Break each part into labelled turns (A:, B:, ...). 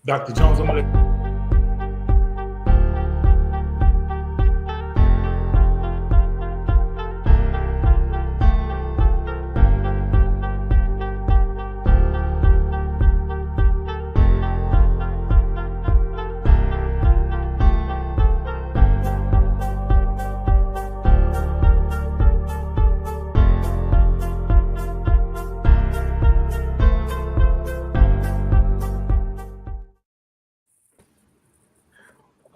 A: Dr. Jones, I'm gonna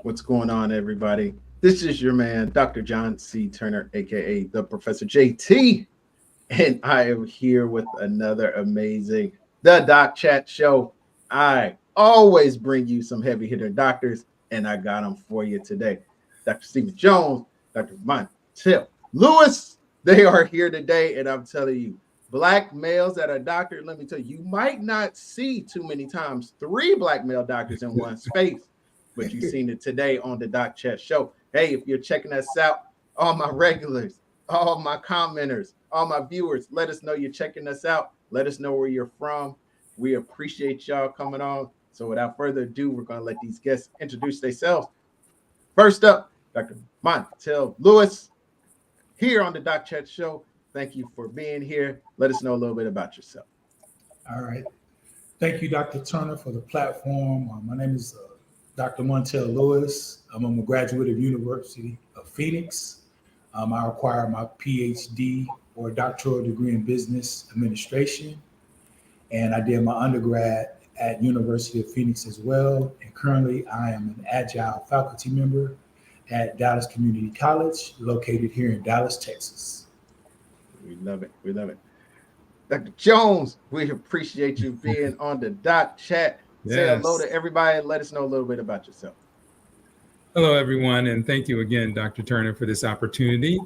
B: What's going on, everybody? This is your man, Dr. John C. Turner, aka the Professor JT, and I am here with another amazing The Doc Chat Show. I always bring you some heavy hitter doctors, and I got them for you today. Dr. Stephen Jones, Dr. Montel Lewis, they are here today, and I'm telling you, black males that are doctors, let me tell you, you might not see too many times 3 black male doctors in one space, but you've seen it today on the Doc Chat Show. Hey, if you're checking us out, all my regulars, all my commenters, all my viewers, let us know you're checking us out. Let us know where you're from. We appreciate y'all coming on. So without further ado, we're going to let these guests introduce themselves. First up, Dr. Montel Lewis, here on the Doc Chat Show. Thank you for being here. Let us know a little bit about yourself.
A: All right. Thank you, Dr. Turner, for the platform. My name is Dr. Montel Lewis. I'm a graduate of University of Phoenix. I acquired my PhD or doctoral degree in business administration, and I did my undergrad at University of Phoenix as well. And currently, I am an Agile faculty member at Dallas Community College, located here in Dallas, Texas.
B: We love it. We love it. Dr. Jones, we appreciate you being on the Doc Chat. Say hello to everybody and let us know a little bit about yourself.
C: Hello, everyone, and thank you again, Dr. Turner, for this opportunity.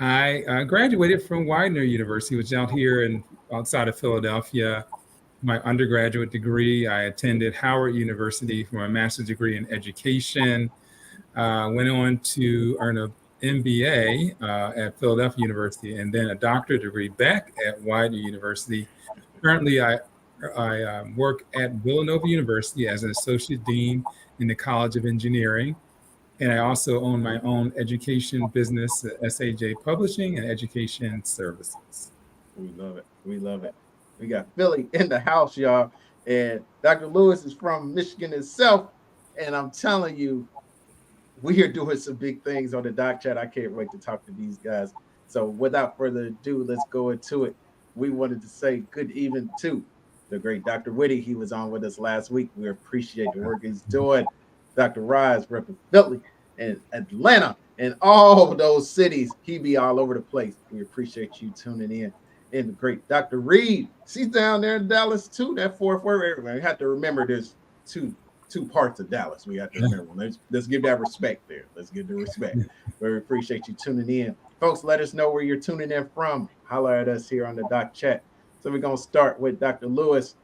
C: I graduated from Widener University, which is out here outside of Philadelphia. My undergraduate degree, I attended Howard University for my master's degree in education. Went on to earn an MBA at Philadelphia University, and then a doctorate degree back at Widener University. Currently, I work at Villanova University as an associate dean in the College of Engineering. And I also own my own education business, SAJ Publishing and Education Services.
B: We love it. We love it. We got Philly in the house, y'all. And Dr. Lewis is from Michigan itself. And I'm telling you, we are doing some big things on the Doc Chat. I can't wait to talk to these guys. So without further ado, let's go into it. We wanted to say good evening to the great Dr. Whitty. He was on with us last week. We appreciate the work he's doing. Dr. Rise, repping Philly and Atlanta and all those cities. He be all over the place. We appreciate you tuning in. And the great Dr. Reed, she's down there in Dallas too. That fourth word, we have to remember there's two parts of Dallas. We have to remember. Let's give that respect there. Let's give the respect. We appreciate you tuning in. Folks, let us know where you're tuning in from. Holler at us here on the Doc Chat. So we're going to start with Dr. Lewis.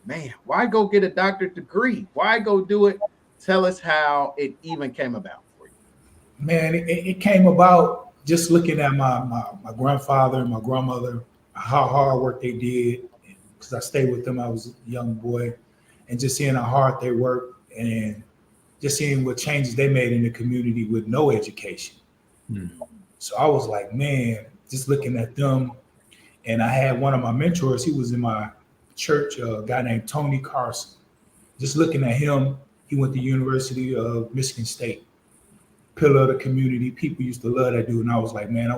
B: Man, why go get a doctorate degree? Why go do it? Tell us how it even came about for you.
A: Man, it came about just looking at my grandfather and my grandmother, how hard work they did, because I stayed with them. I was a young boy, and just seeing how hard they worked and just seeing what changes they made in the community with no education. So I was like, man, just looking at them. And I had one of my mentors, he was in my church, a guy named Tony Carson. Just looking at him, he went to University of Michigan State, pillar of the community. People used to love that dude. And I was like, man, I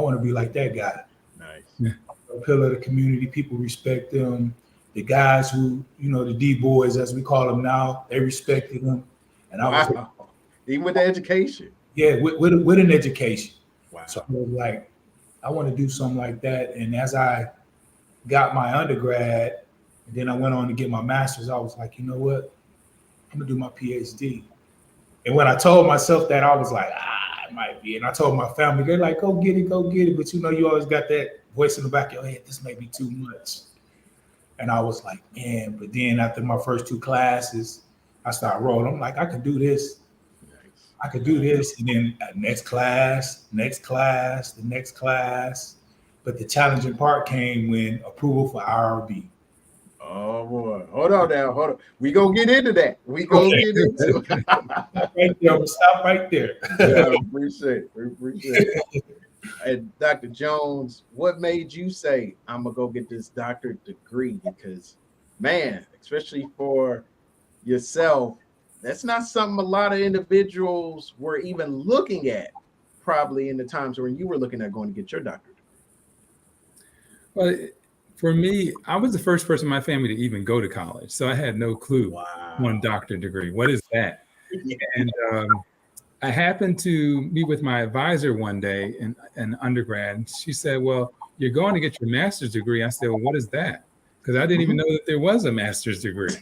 A: want to be like that guy.
B: Nice.
A: A pillar of the community. People respect him. The guys who, the D boys, as we call them now, they respected him. And I was like,
B: even with the education.
A: Yeah, with an education.
B: Wow.
A: So I was like, I want to do something like that. And as I got my undergrad, and then I went on to get my master's, I was like, you know what? I'm gonna do my PhD. And when I told myself that, I was like, it might be. And I told my family, they're like, go get it. But you always got that voice in the back of your head, this may be too much. And I was like, man, but then after my first 2 classes, I started rolling. I'm like, I could do this. I could do this. And then next class, the next class. But the challenging part came when approval for IRB.
B: Oh boy, hold on now, hold on. We gonna get into that. We gonna get into it.
A: Right there, I'm gonna stop right there.
B: Yeah, I appreciate it. We appreciate it. And Dr. Jones, what made you say I'm gonna go get this doctorate degree? Because, man, especially for yourself, that's not something a lot of individuals were even looking at, probably in the times when you were looking at going to get your doctorate.
C: Well, for me, I was the first person in my family to even go to college, so I had no clue on doctorate degree. What is that? And I happened to meet with my advisor one day in undergrad, and she said, "Well, you're going to get your master's degree." I said, "Well, what is that?" Because I didn't even know that there was a master's degree.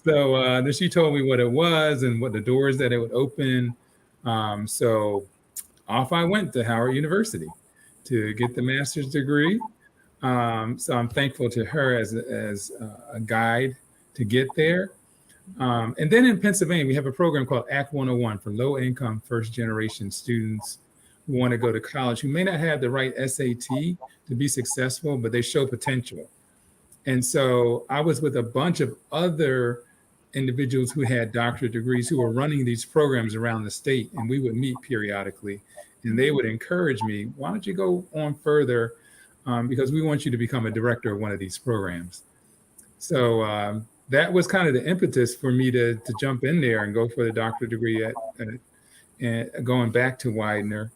C: So then she told me what it was and what the doors that it would open. So off I went to Howard University to get the master's degree. So I'm thankful to her as a guide to get there. And then in Pennsylvania, we have a program called Act 101 for low income first generation students who want to go to college, who may not have the right SAT to be successful, but they show potential. And so I was with a bunch of other individuals who had doctorate degrees who were running these programs around the state, and we would meet periodically, and they would encourage me, why don't you go on further, because we want you to become a director of one of these programs. So that was kind of the impetus for me to jump in there and go for the doctorate degree and going back to Widener.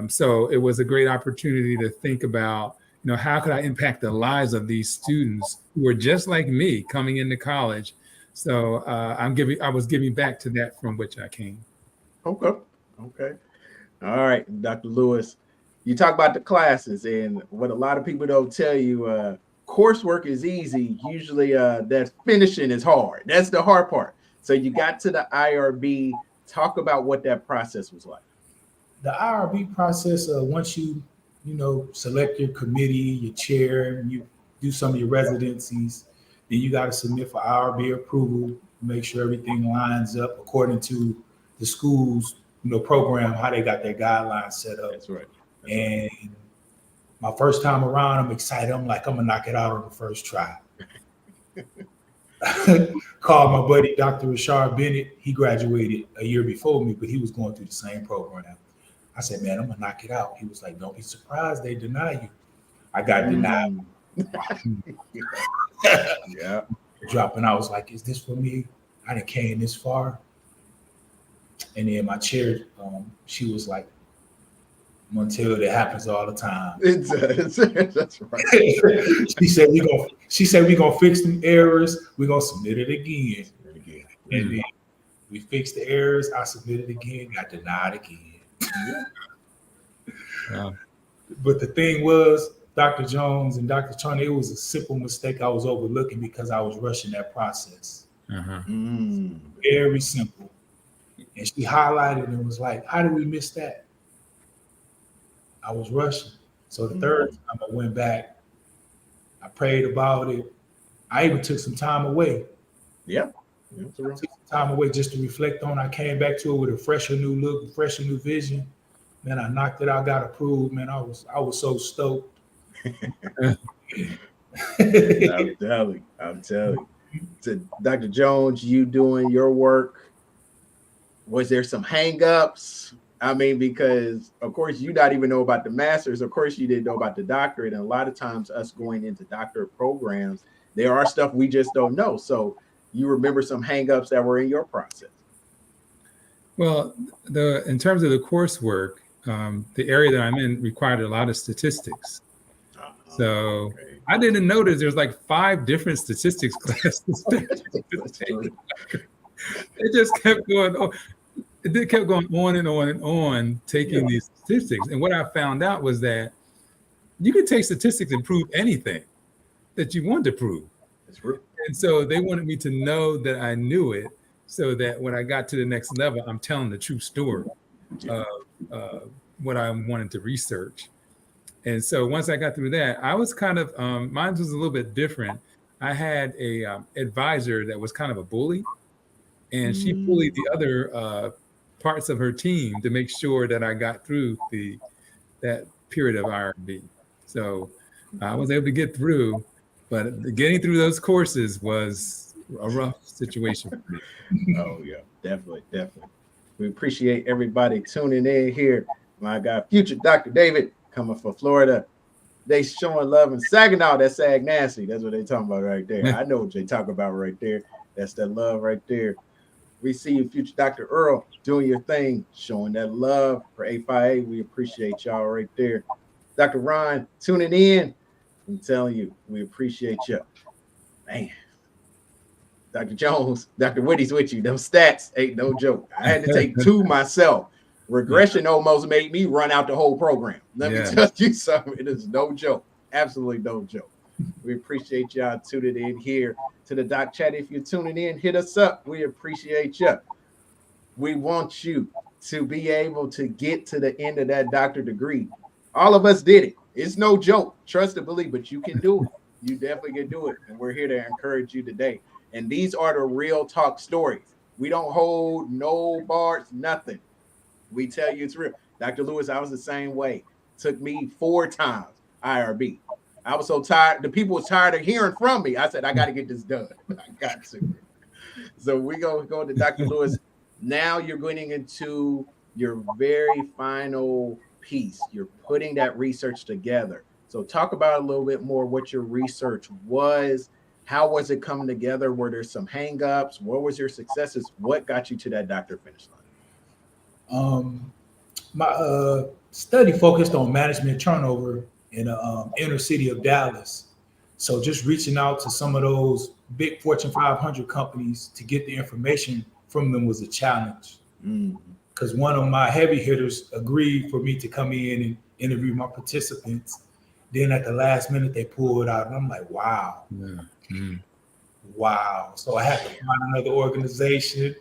C: So it was a great opportunity to think about, how could I impact the lives of these students who were just like me coming into college? So I was giving back to that from which I came.
B: Okay. All right, Dr. Lewis, you talk about the classes, and what a lot of people don't tell you, coursework is easy. Usually that finishing is hard. That's the hard part. So you got to the IRB. Talk about what that process was like.
A: The IRB process, once you select your committee, your chair, and you do some of your residencies, then you got to submit for IRB approval, make sure everything lines up according to the school's program, how they got their guidelines set up.
B: That's right.
A: And my first time around, I'm excited. I'm like, I'm gonna knock it out on the first try. Called my buddy, Dr. Rashard Bennett. He graduated a year before me, but he was going through the same program. I said, man, I'm gonna knock it out. He was like, don't be surprised they deny you. I got denied.
B: Yeah.
A: Dropping out. I was like, is this for me? I done came this far. And then my chair, she was like, I'm gonna tell you that happens all the time.
B: That's right.
A: She said we gonna fix them errors. We're gonna submit it again. And then we fixed the errors. I submitted again, got denied again.
C: Wow.
A: But the thing was, Dr. Jones and Dr. Turner, it was a simple mistake I was overlooking because I was rushing that process. Very simple. And she highlighted and was like, how did we miss that? I was rushing. So the third time I went back, I prayed about it. I even took some time away.
B: Yeah.
A: I took some time away just to reflect on. I came back to it with a fresher new look, a fresher new vision. Man, I knocked it out, got approved. Man, I was so stoked.
B: I'm telling you. So, Dr. Jones, you doing your work, was there some hangups? I mean, because of course you not even know about the master's. Of course you didn't know about the doctorate. And a lot of times us going into doctorate programs, there are stuff we just don't know. So you remember some hangups that were in your process?
C: Well, in terms of the coursework, the area that I'm in required a lot of statistics. So I didn't notice there's like 5 different statistics classes. It just kept going on. It kept going on and on and on, taking these statistics. And what I found out was that you could take statistics and prove anything that you want to prove.
B: That's true.
C: And so they wanted me to know that I knew it, so that when I got to the next level, I'm telling the true story of what I wanted to research. And so once I got through that, I was kind of, mine was a little bit different. I had a advisor that was kind of a bully, and she bullied the other parts of her team to make sure that I got through that period of IRB. So I was able to get through, but getting through those courses was a rough situation for me.
B: Oh yeah, definitely. We appreciate everybody tuning in here. My guy, future Dr. David, coming from Florida. They showing love in Saginaw. That's Sag Nasty. That's what they talking about right there. I know what they talk about right there. That's that love right there. We see you, future Dr. Earl, doing your thing, showing that love for A5A. We appreciate y'all right there. Dr. Ron, tuning in. I'm telling you, we appreciate you. Man. Dr. Jones, Dr. Witty's with you. Them stats ain't no joke. I had to take 2 myself. Regression almost made me run out the whole program. Let me tell you something. It is no joke. Absolutely no joke. We appreciate y'all tuning in here to the Doc Chat. If you're tuning in, hit us up. We appreciate you. We want you to be able to get to the end of that doctor degree. All of us did it. It's no joke. Trust and believe, but you can do it. You definitely can do it. And we're here to encourage you today. And these are the real talk stories. We don't hold no bars, nothing. We tell you it's real. Dr. Lewis, I was the same way. Took me 4 times IRB. I was so tired. The people was tired of hearing from me. I said, I got to get this done. I got to. So we go to Dr. Lewis. Now you're getting into your very final piece. You're putting that research together. So talk about a little bit more what your research was. How was it coming together? Were there some hangups? What was your successes? What got you to that doctor finish line?
A: My study focused on management turnover in the inner city of Dallas. So just reaching out to some of those big Fortune 500 companies to get the information from them was a challenge. Because one of my heavy hitters agreed for me to come in and interview my participants. Then at the last minute, they pulled out. And I'm like, wow. Wow. So I had to find another organization.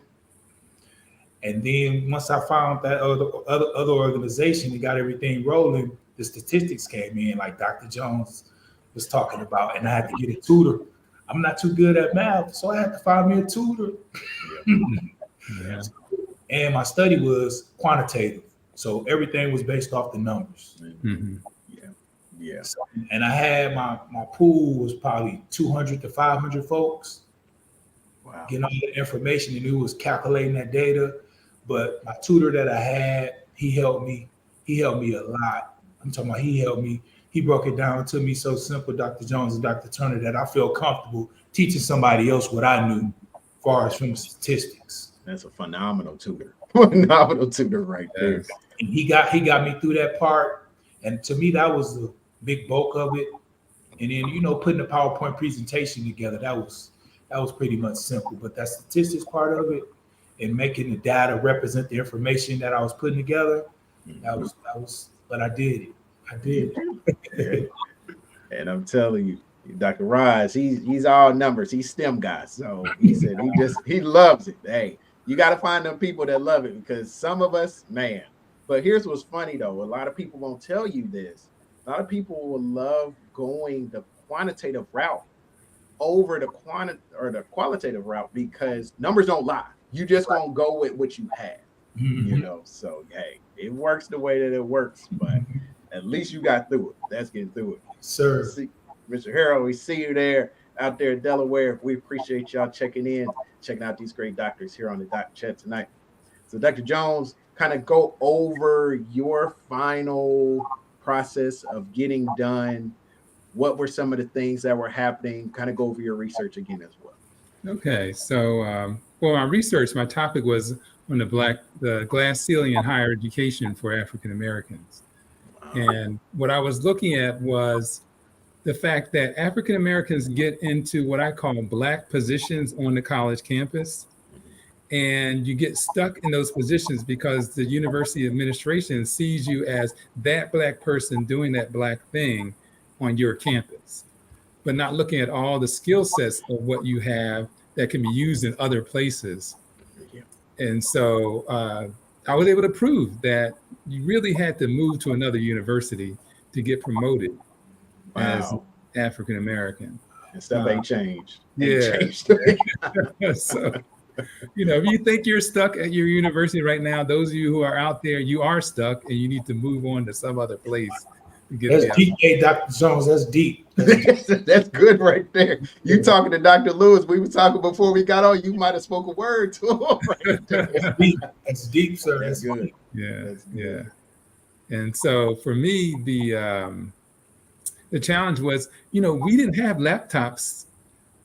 A: And then once I found that other organization and got everything rolling, the statistics came in, like Dr. Jones was talking about, and I had to get a tutor. I'm not too good at math, so I had to find me a tutor.
C: Yeah.
A: And my study was quantitative, so everything was based off the numbers.
B: Yeah.
A: So, and I had my pool was probably 200 to 500 folks.
B: Wow.
A: Getting all the information, and it was calculating that data. But my tutor that I had, he helped me. He helped me a lot. I'm talking about he helped me. He broke it down to me so simple, Dr. Jones and Dr. Turner, that I feel comfortable teaching somebody else what I knew as far as from statistics.
B: That's a phenomenal tutor. Phenomenal tutor right there.
A: And he got me through that part. And to me, that was the big bulk of it. And then, putting a PowerPoint presentation together, that was pretty much simple. But that statistics part of it and making the data represent the information that I was putting together, that was, but I did it. I did it.
B: And I'm telling you, Dr. Rise, he's all numbers. He's STEM guy. So he said he loves it. Hey, you got to find them people that love it, because some of us, man. But here's what's funny though. A lot of people won't tell you this. A lot of people will love going the quantitative route over the qualitative route, because numbers don't lie. You just gonna go with what you have, So hey, it works the way that it works, but at least you got through it. That's getting through it,
A: sir.
B: Mr. Harrell, we see you there out there in Delaware. We appreciate y'all checking out these great doctors here on the Doc Chat tonight. So Dr. Jones, kind of go over your final process of getting done. What were some of the things that were happening? Kind of go over your research again as well.
C: Okay, so for my research, my topic was on the glass ceiling in higher education for African Americans. And what I was looking at was the fact that African Americans get into what I call Black positions on the college campus. And you get stuck in those positions because the university administration sees you as that Black person doing that Black thing on your campus, but not looking at all the skill sets of what you have that can be used in other places. And so I was able to prove that you really had to move to another university to get promoted as African American.
B: And stuff ain't changed.
C: So, if you think you're stuck at your university right now, those of you who are out there, you are stuck and you need to move on to some other place get
A: That's
C: the
A: deep, hey, Dr. Jones. That's deep. That's deep.
B: That's good right there. You talking to Dr. Lewis? We were talking before we got on. You might have spoke a word to him right there.
A: That's deep. That's deep, sir.
B: That's good.
A: Deep.
C: Yeah,
B: That's
C: yeah.
B: good.
C: And so for me, the challenge was, we didn't have laptops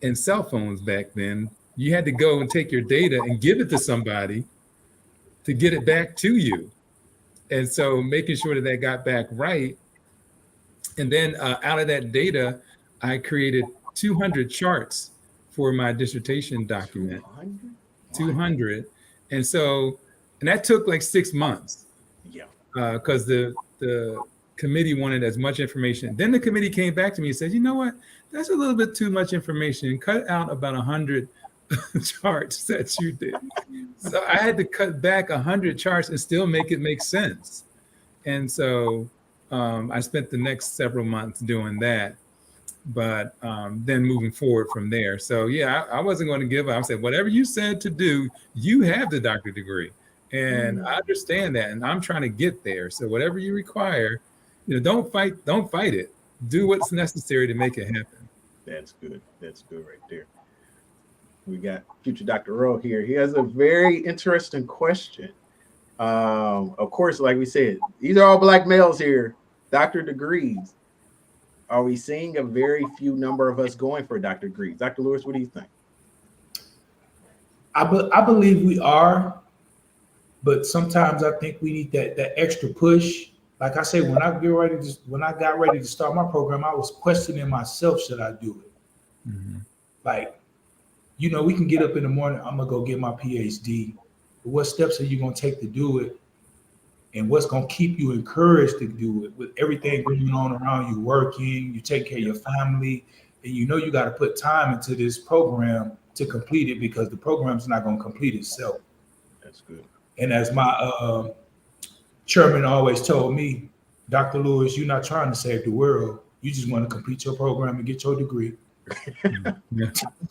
C: and cell phones back then. You had to go and take your data and give it to somebody to get it back to you. And so making sure that got back right. And then out of that data, I created 200 charts for my dissertation document.
B: 200?
C: 200. And so, and that took like 6 months.
B: Yeah.
C: Because the committee wanted as much information. Then the committee came back to me and said, you know what? That's a little bit too much information. Cut out about 100 charts that you did. So I had to cut back 100 charts and still make it make sense. And so I spent the next several months doing that, but then moving forward from there. So yeah, I wasn't going to give up. I said, whatever you said to do, you have the doctorate degree. And I understand that. And I'm trying to get there. So whatever you require, don't fight it. Do what's necessary to make it happen.
B: That's good. That's good right there. We got future Dr. Rowe here. He has a very interesting question. Of course, like we said, these are all Black males here, doctor degrees. Are we seeing a very few number of us going for doctor degrees? Dr. Lewis, what do you think?
A: I believe we are, but sometimes I think we need that extra push. Like I say, when I got ready to start my program, I was questioning myself, should I do it?
C: Mm-hmm.
A: Like, we can get up in the morning, I'm gonna go get my PhD. But what steps are you gonna take to do it? And what's gonna keep you encouraged to do it with everything going on around you, working, you take care of your family, and you got to put time into this program to complete it, because the program's not gonna complete itself.
B: That's good.
A: And as my chairman always told me, Dr. Lewis, you're not trying to save the world. You just want to complete your program and get your degree.
C: Yeah.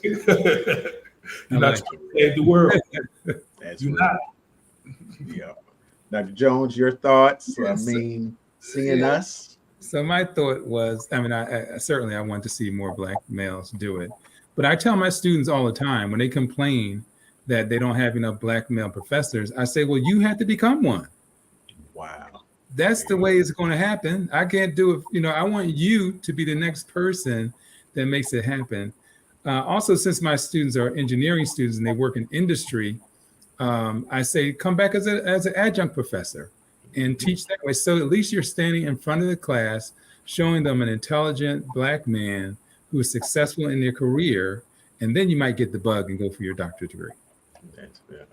A: You're not trying to save the world.
B: That's
A: You're
B: real.
A: not.
B: Yeah. Dr. Jones, your thoughts?
C: Yes.
B: I mean, seeing us.
C: So my thought was, I certainly I want to see more Black males do it. But I tell my students all the time, when they complain that they don't have enough Black male professors, I say, well, you have to become one.
B: Wow.
C: That's the way it's going to happen. I can't do it. I want you to be the next person that makes it happen. Also, since my students are engineering students and they work in industry, I say, come back as an adjunct professor and teach that way. So at least you're standing in front of the class, showing them an intelligent Black man who is successful in their career. And then you might get the bug and go for your doctorate degree.
B: That's good.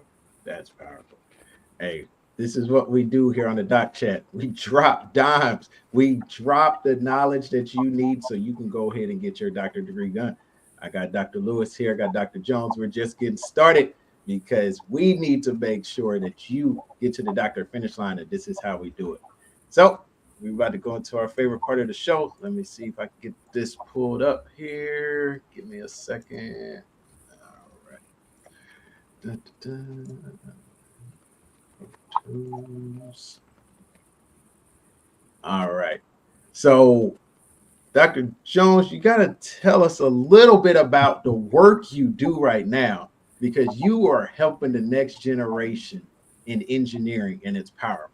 B: That's powerful. Hey, this is what we do here on the Doc Chat. We drop dimes. We drop the knowledge that you need so you can go ahead and get your doctorate degree done. I got Dr. Lewis here. I got Dr. Jones. We're just getting started because we need to make sure that you get to the doctor finish line, and this is how we do it. So we're about to go into our favorite part of the show. Let me see if I can get this pulled up here. Give me a second. All right. All right. So, Dr. Jones, you got to tell us a little bit about the work you do right now, because you are helping the next generation in engineering, and it's powerful.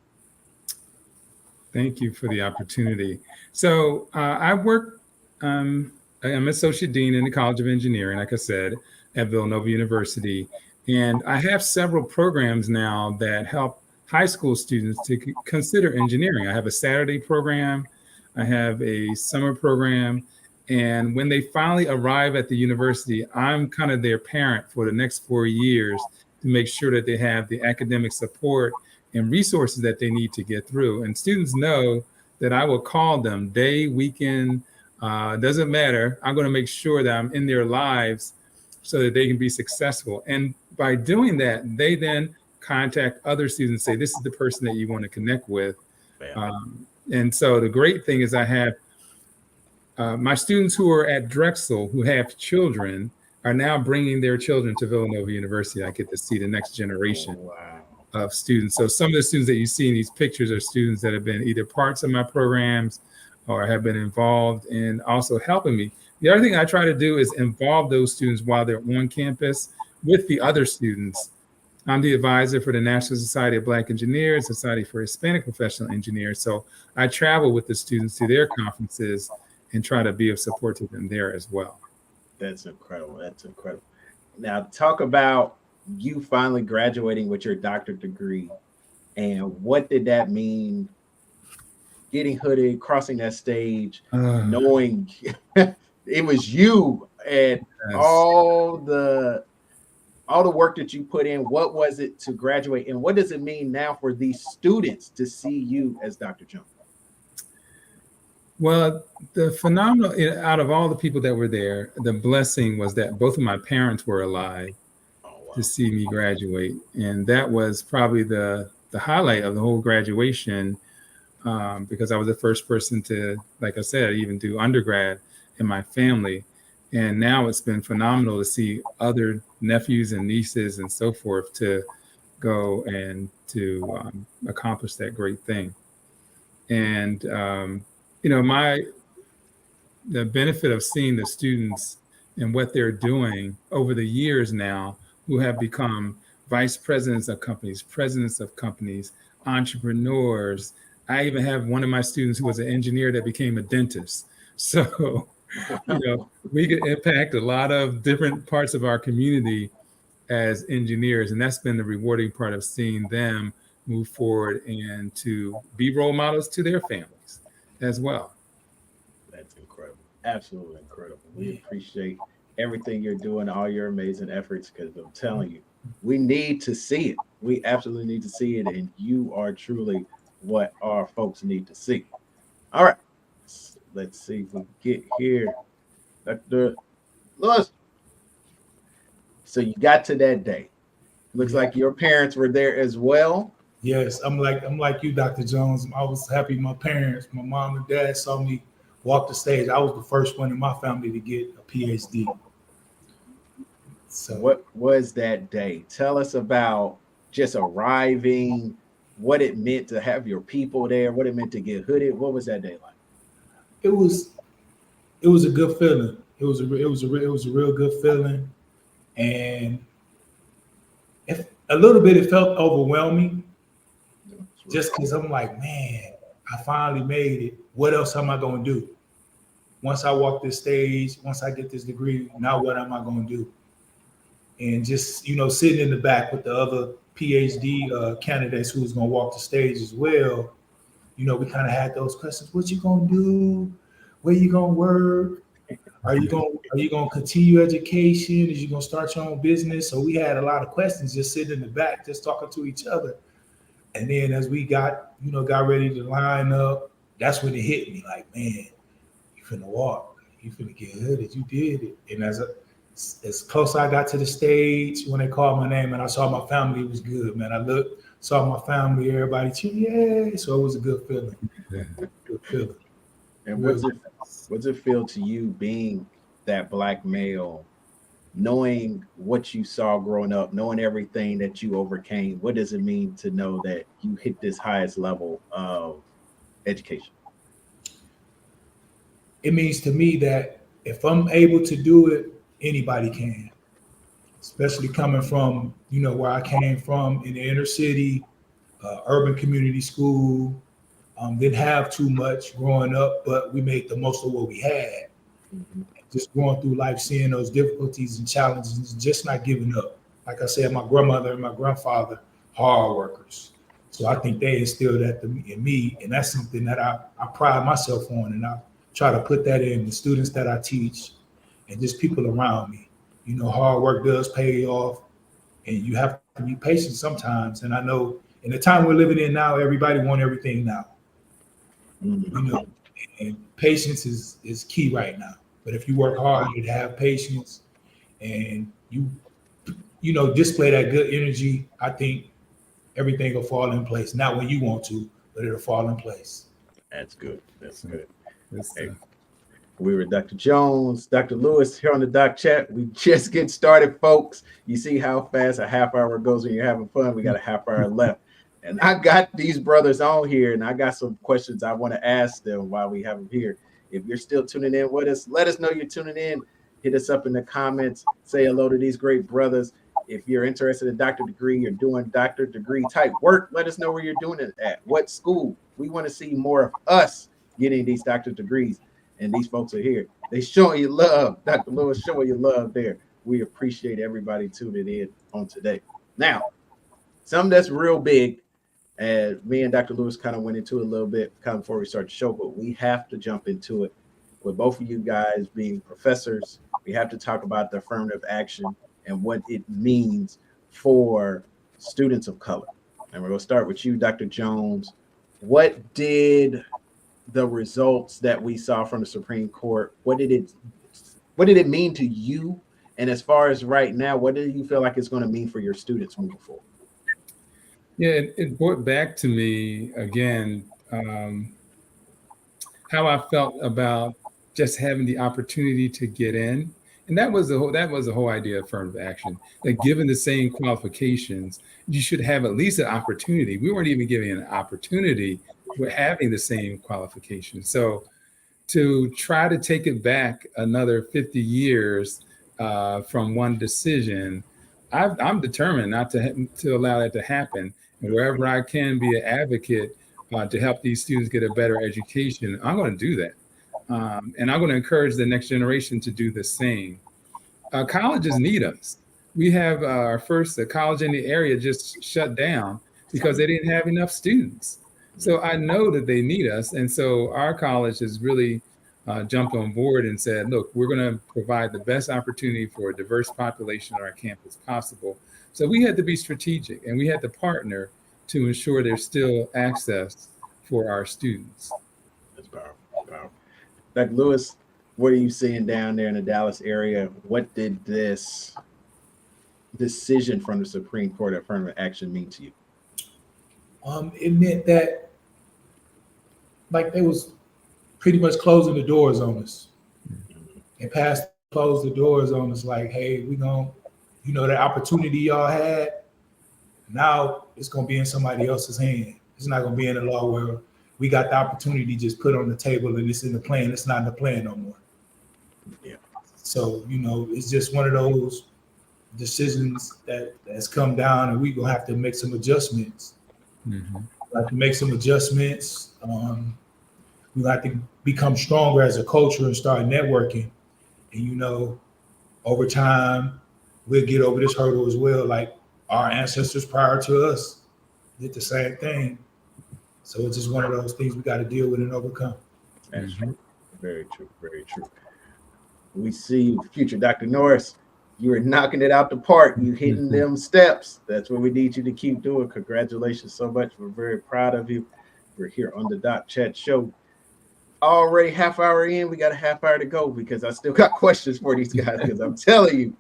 C: Thank you for the opportunity. So I work, I'm associate dean in the College of Engineering, like I said, at Villanova University. And I have several programs now that help high school students to consider engineering. I have a Saturday program, I have a summer program, and when they finally arrive at the university, I'm kind of their parent for the next 4 years to make sure that they have the academic support and resources that they need to get through. And students know that I will call them day, weekend, doesn't matter. I'm going to make sure that I'm in their lives so that they can be successful. And by doing that, they then contact other students and say, this is the person that you want to connect with. And so the great thing is I have my students who are at Drexel who have children are now bringing their children to Villanova University. I get to see the next generation of students. So some of the students that you see in these pictures are students that have been either parts of my programs or have been involved in also helping me. The other thing I try to do is involve those students while they're on campus with the other students. I'm the advisor for the National Society of Black Engineers, Society for Hispanic Professional Engineers. So I travel with the students to their conferences and try to be of support to them there as well.
B: That's incredible. That's incredible. Now, talk about you finally graduating with your doctorate degree, and what did that mean? Getting hooded, crossing that stage, knowing it was you, and
C: Yes.
B: all the work that you put in. What was it to graduate, and what does it mean now for these students to see you as Dr. Jones?
C: Well, the phenomenal, out of all the people that were there, the blessing was that both of my parents were alive to see me graduate. And that was probably the highlight of the whole graduation, because I was the first person to, like I said, even do undergrad in my family. And now it's been phenomenal to see other nephews and nieces and so forth to go and to accomplish that great thing. And, the benefit of seeing the students and what they're doing over the years now, who have become vice presidents of companies, entrepreneurs. I even have one of my students who was an engineer that became a dentist. So, we could impact a lot of different parts of our community as engineers. And that's been the rewarding part of seeing them move forward and to be role models to their families as well.
B: That's incredible. Absolutely incredible. We appreciate everything you're doing, all your amazing efforts, because I'm telling you, we need to see it. We absolutely need to see it. And you are truly what our folks need to see. All right. Let's see if we can get here. Dr. Lewis. So you got to that day. Looks like your parents were there as well.
A: Yes, I'm like you, Dr. Jones. I was happy my parents, my mom and dad saw me walk the stage. I was the first one in my family to get a PhD.
B: So what was that day? Tell us about just arriving, what it meant to have your people there, what it meant to get hooded. What was that day like?
A: It was a good feeling. It was a real good feeling, and if a little bit it felt overwhelming, just because I'm like, man, I finally made it. What else am I going to do? Once I walk this stage, once I get this degree, now what am I going to do? And just, sitting in the back with the other PhD candidates who was going to walk the stage as well, we kind of had those questions. What you going to do? Where you going to work? Are you going to continue education? Is you going to start your own business? So we had a lot of questions just sitting in the back, just talking to each other. And then as we got ready to line up, that's when it hit me like, man, you finna walk, you finna get hooded, you did it. And as close I got to the stage, when they called my name and I saw my family, it was good, man. I looked, saw my family, everybody cheering, yay. So it was a good feeling. Good feeling.
B: And what's it feel to you being that Black male, knowing what you saw growing up, knowing everything that you overcame? What does it mean to know that you hit this highest level of education?
A: It means to me that if I'm able to do it, anybody can, especially coming from, where I came from in the inner city, urban community school. Didn't have too much growing up, but we made the most of what we had. Mm-hmm. Just going through life, seeing those difficulties and challenges, and just not giving up. Like I said, my grandmother and my grandfather, hard workers. So I think they instilled that in me, and that's something that I pride myself on, and I try to put that in the students that I teach and just people around me. Hard work does pay off, and you have to be patient sometimes. And I know in the time we're living in now, everybody wants everything now. And patience is key right now. But if you work hard and have patience and you display that good energy, I think everything will fall in place. Not when you want to, but it'll fall in place.
B: That's good. That's good. Hey, we were Dr. Jones, Dr. Lewis here on the Doc Chat. We just get started, folks. You see how fast a half hour goes when you're having fun. We got a half hour left. And I got these brothers on here, and I got some questions I want to ask them while we have them here. If you're still tuning in with us, let us know you're tuning in. Hit us up in the comments. Say hello to these great brothers. If you're interested in doctor degree, you're doing doctor degree type work, let us know where you're doing it at. What school? We want to see more of us getting these doctor degrees. And these folks are here. They showing you love. Dr. Lewis showing you love there. We appreciate everybody tuning in on today. Now, something that's real big, and me and Dr. Lewis kind of went into it a little bit kind of before we start the show, but we have to jump into it with both of you guys being professors. We have to talk about the affirmative action and what it means for students of color. And we're going to start with you, Dr. Jones. What did the results that we saw from the Supreme Court, what did it mean to you? And as far as right now, what do you feel like it's going to mean for your students moving forward?
C: Yeah, it brought back to me again how I felt about just having the opportunity to get in. And that was the whole idea of affirmative action. That given the same qualifications, you should have at least an opportunity. We weren't even given an opportunity. We're having the same qualifications. So to try to take it back another 50 years from one decision, I'm determined not to allow that to happen. And wherever I can be an advocate to help these students get a better education, I'm going to do that. And I'm going to encourage the next generation to do the same. Colleges need us. We have our first college in the area just shut down because they didn't have enough students. So I know that they need us. And so our college has really jumped on board and said, look, we're going to provide the best opportunity for a diverse population on our campus possible. So we had to be strategic and we had to partner to ensure there's still access for our students.
B: That's powerful. Powerful. Dr. Lewis, what are you seeing down there in the Dallas area? What did this decision from the Supreme Court of affirmative action mean to you?
A: It meant that like they was pretty much closing the doors on us. And past closed the doors on us like, hey, we gonna, the opportunity y'all had, now it's gonna be in somebody else's hand. It's not gonna be in the law where we got the opportunity just put on the table and it's in the plan. It's not in the plan no more.
B: Yeah.
A: So, it's just one of those decisions that's come down and we're gonna have to make some adjustments.
C: Mm-hmm.
A: Like to make some adjustments. We have to become stronger as a culture and start networking. And over time, we'll get over this hurdle as well. Like our ancestors prior to us did the same thing. So it's just one of those things we got to deal with and overcome.
B: That's true. Very true. Very true. We see you, future Dr. Norris. You are knocking it out the park. You hitting them steps. That's what we need you to keep doing. Congratulations so much. We're very proud of you. We're here on the Doc Chat Show. Already half hour in. We got a half hour to go because I still got questions for these guys because I'm telling you,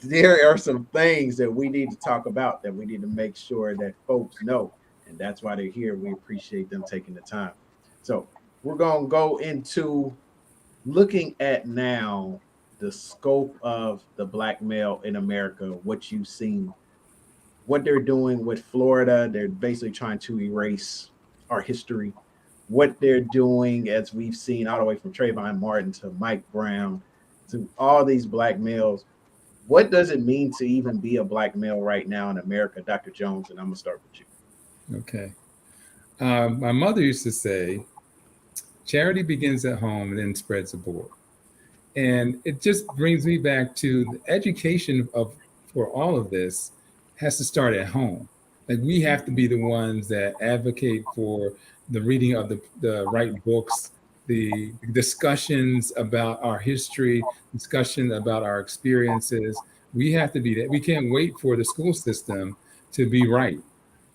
B: there are some things that we need to talk about that we need to make sure that folks know. And that's why they're here. We appreciate them taking the time. So we're going to go into looking at now the scope of the Black male in America, what you've seen, what they're doing with Florida. They're basically trying to erase our history. What they're doing, as we've seen all the way from Trayvon Martin to Mike Brown to all these Black males. What does it mean to even be a Black male right now in America, Dr. Jones? And I'm going to start with you.
C: Okay. My mother used to say, charity begins at home and then spreads abroad. And it just brings me back to the education for all of this has to start at home. Like we have to be the ones that advocate for the reading of the right books, the discussions about our history, discussion about our experiences. We have to be that. We can't wait for the school system to be right.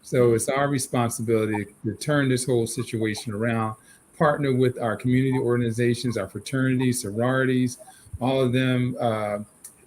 C: So it's our responsibility to turn this whole situation around, partner with our community organizations, our fraternities, sororities, all of them.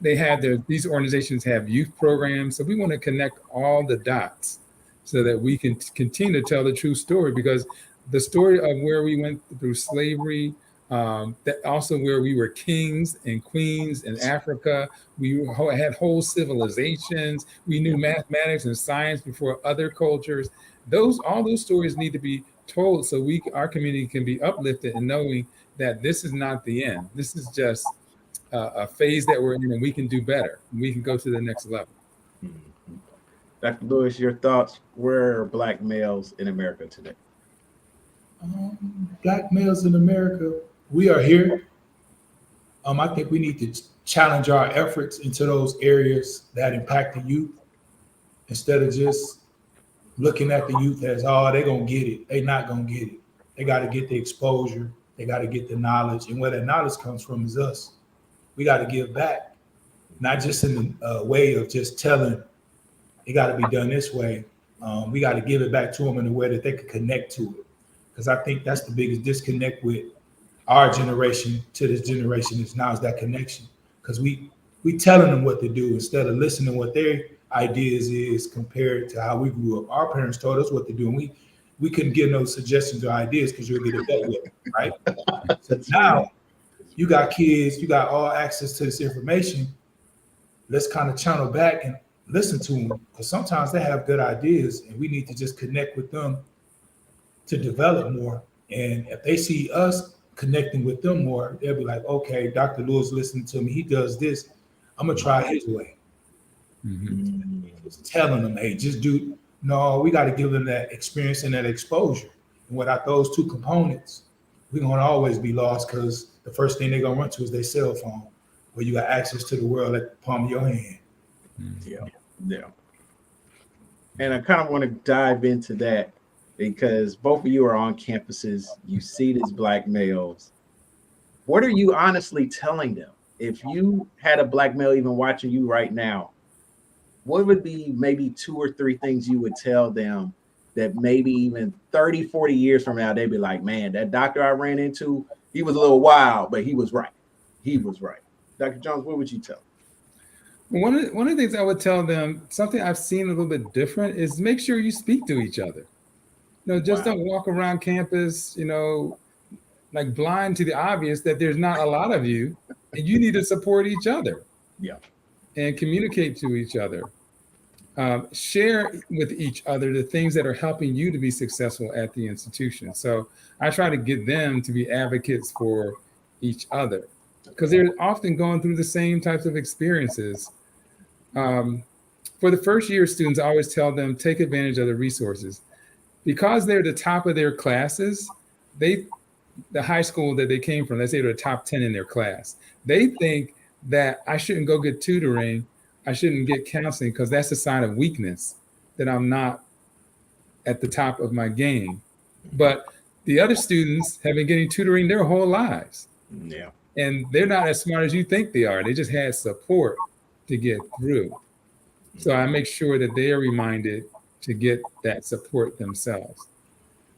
C: These organizations have youth programs. So we want to connect all the dots so that we can continue to tell the true story, because the story of where we went through slavery, That also where we were kings and queens in Africa. We had whole civilizations. We knew mathematics and science before other cultures. All those stories need to be told so our community can be uplifted in knowing that this is not the end. This is just a phase that we're in, and we can do better. We can go to the next level.
B: Mm-hmm. Dr. Lewis, your thoughts? Where are Black males in America today?
A: Black males in America, we are here. I think we need to challenge our efforts into those areas that impact the youth instead of just looking at the youth as, oh, they're going to get it. They're not going to get it. They got to get the exposure. They got to get the knowledge. And where that knowledge comes from is us. We got to give back, not just in the way of just telling it got to be done this way. We got to give it back to them in a way that they can connect to it. Because I think that's the biggest disconnect with our generation to this generation is that connection. Because we telling them what to do instead of listening what their ideas is compared to how we grew up. Our parents told us what to do, and we couldn't give no suggestions or ideas because you'll get it dealt with, right? So now you got kids, you got all access to this information. Let's kind of channel back and listen to them because sometimes they have good ideas, and we need to just connect with them to develop more. And if they see us connecting with them more, they'll be like, okay, Dr. Lewis listening to me, he does this. I'm gonna try his way. Mm-hmm. Just telling them, hey, just do. No, we got to give them that experience and that exposure. And without those two components, we're gonna always be lost because the first thing they're gonna run to is their cell phone, where you got access to the world at the palm of your hand.
B: Yeah. And I kind of want to dive into that because both of you are on campuses. You see these Black males. What are you honestly telling them? If you had a Black male even watching you right now, what would be maybe 2 or 3 things you would tell them that maybe even 30, 40 years from now, they'd be like, man, that doctor I ran into, he was a little wild, but he was right. He was right. Dr. Jones, what would you tell them?
C: One of the things I would tell them, something I've seen a little bit different, is make sure you speak to each other. Just don't walk around campus, like blind to the obvious that there's not a lot of you, and you need to support each other.
B: Yeah.
C: And communicate to each other. Share with each other the things that are helping you to be successful at the institution. So I try to get them to be advocates for each other because they're often going through the same types of experiences. For the first year students, I always tell them, take advantage of the resources. Because they're the top of their classes, the high school that they came from, let's say they're the top 10 in their class, they think that I shouldn't go get tutoring, I shouldn't get counseling because that's a sign of weakness, that I'm not at the top of my game. But the other students have been getting tutoring their whole lives.
B: Yeah.
C: And they're not as smart as you think they are. They just had support to get through. So I make sure that they are reminded to get that support themselves.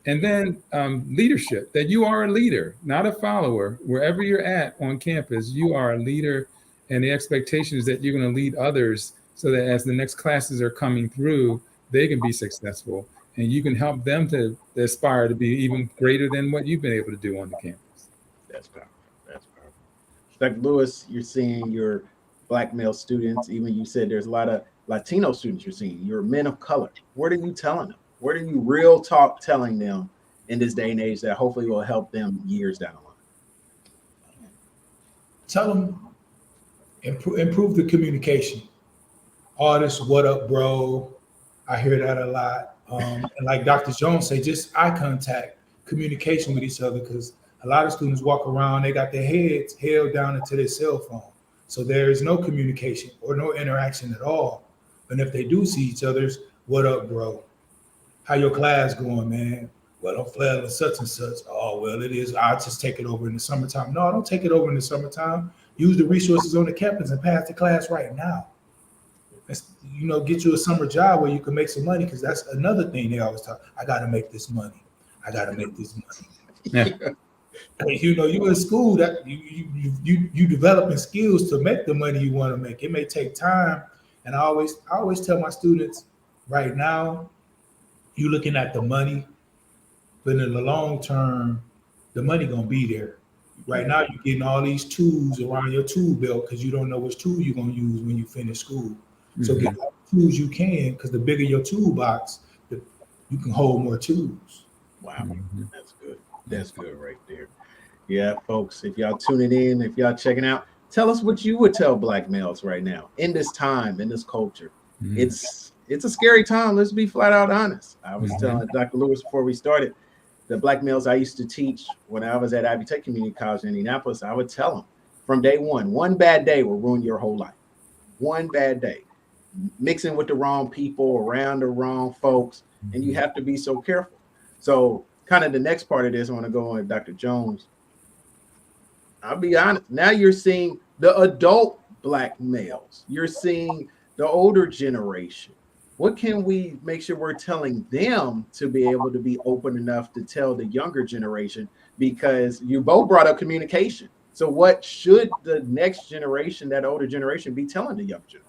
C: And then leadership, that you are a leader, not a follower. Wherever you're at on campus, you are a leader, and the expectation is that you're going to lead others so that as the next classes are coming through, they can be successful, and you can help them to aspire to be even greater than what you've been able to do on the campus.
B: That's powerful. That's powerful. Dr. Lewis, you're seeing your Black male students, even you said there's a lot of Latino students you're seeing, you're men of color. What are you telling them? What are you real talk telling them in this day and age that hopefully will help them years down the line?
A: Tell them, improve the communication. All this, what up, bro? I hear that a lot. And like Dr. Jones say, just eye contact, communication with each other, because a lot of students walk around, they got their heads held down into their cell phone. So there is no communication or no interaction at all. And if they do see each other's, what up, bro? How your class going, man? Well, I'm flailing such and such. Oh, well, it is. I'll just take it over in the summertime. No, don't take it over in the summertime. Use the resources on the campus and pass the class right now. Get you a summer job where you can make some money, because that's another thing they always talk. I got to make this money. I got to make this money.
C: Yeah.
A: You in school, that you developing skills to make the money you want to make. It may take time, and I always tell my students, right now, you looking at the money, but in the long term, the money gonna be there. Right now, you're getting all these tools around your tool belt because you don't know which tool you're gonna use when you finish school. So get all the tools you can, because the bigger your toolbox, you can hold more tools.
B: Wow, that's good. That's good right there. Yeah, folks, if y'all tuning in, if y'all checking out, tell us what you would tell black males right now in this time, in this culture. It's a scary time. Let's be flat out honest. I was telling Dr. Lewis before we started, the black males I used to teach when I was at Ivy Tech Community College in Indianapolis, I would tell them from day one bad day will ruin your whole life. One bad day, mixing with the wrong people, around the wrong folks, and you have to be so careful. So, kind of the next part of this, I want to go on Dr. Jones. I'll be honest. Now you're seeing the adult black males. You're seeing the older generation. What can we make sure we're telling them to be able to be open enough to tell the younger generation? Because you both brought up communication. So what should the next generation, that older generation, be telling the younger generation?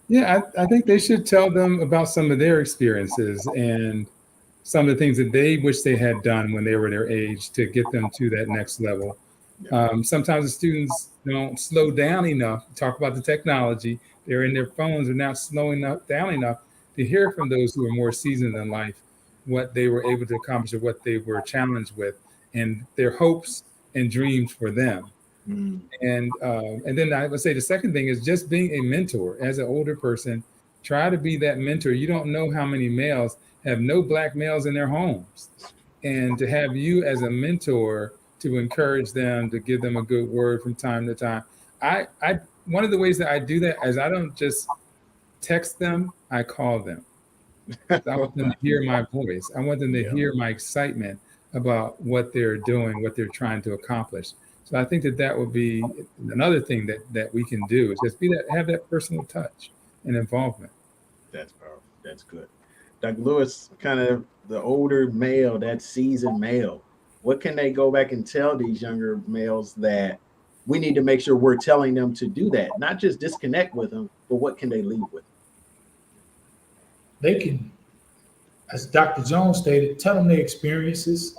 C: Yeah, I think they should tell them about some of their experiences and some of the things that they wish they had done when they were their age to get them to that next level. Sometimes the students don't slow down enough to talk about the technology. They're in their phones and not slowing down enough to hear from those who are more seasoned in life, what they were able to accomplish or what they were challenged with, and their hopes and dreams for them. And then I would say the second thing is just being a mentor. As an older person, try to be that mentor. You don't know how many males have no black males in their homes, and to have you as a mentor to encourage them, to give them a good word from time to time. I one of the ways that I do that is I don't just text them, I call them. I want them to hear my voice. I want them to hear my excitement about what they're doing, what they're trying to accomplish. So I think that would be another thing that we can do, is just have that personal touch and involvement.
B: That's powerful. That's good. Dr. Lewis, kind of the older male, that seasoned male, what can they go back and tell these younger males that we need to make sure we're telling them to do that? Not just disconnect with them, but what can they leave with?
A: They can, as Dr. Jones stated, tell them their experiences.